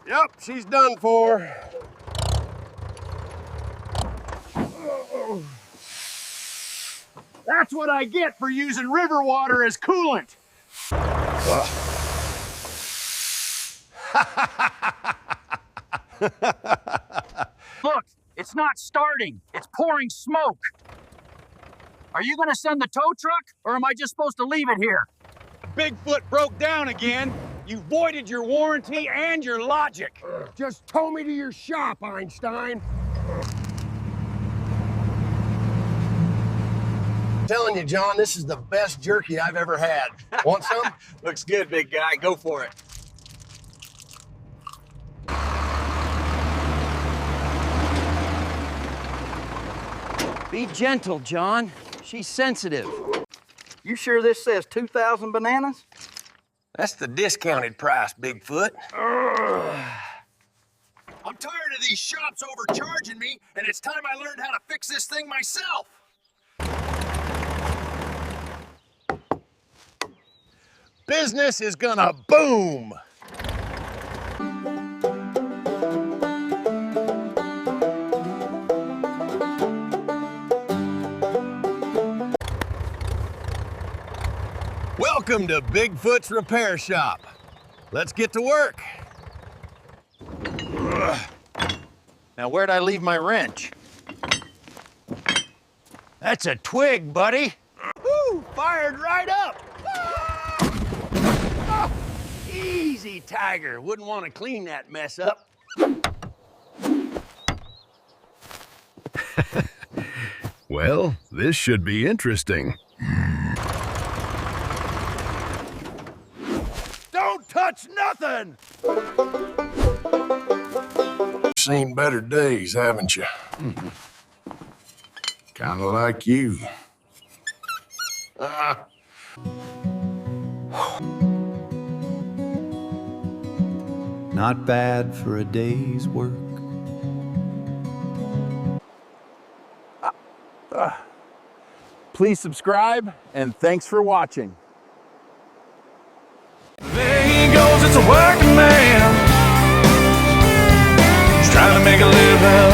Yep, she's done for. That's what I get for using river water as coolant. Look, it's not starting. It's pouring smoke. Are you gonna send the tow truck, or am I just supposed to leave it here? Bigfoot broke down again. You voided your warranty and your logic. Just tow me to your shop, Einstein. I'm telling you, John, this is the best jerky I've ever had. Want some? Looks good, big guy. Go for it. Be gentle, John. She's sensitive. You sure this says 2,000 bananas? That's the discounted price, Bigfoot. I'm tired of these shops overcharging me, and it's time I learned how to fix this thing myself. Business is gonna boom. Welcome to Bigfoot's Repair Shop. Let's get to work. Now, where'd I leave my wrench? That's a twig, buddy. Woo, fired right up. Ah! Easy, Tiger. Wouldn't want to clean that mess up. Well, this should be interesting. Don't touch nothing! Seen better days, haven't you? Kinda like you. Not bad for a day's work. Please subscribe, and thanks for watching. There he goes, it's a working man. He's trying to make a living.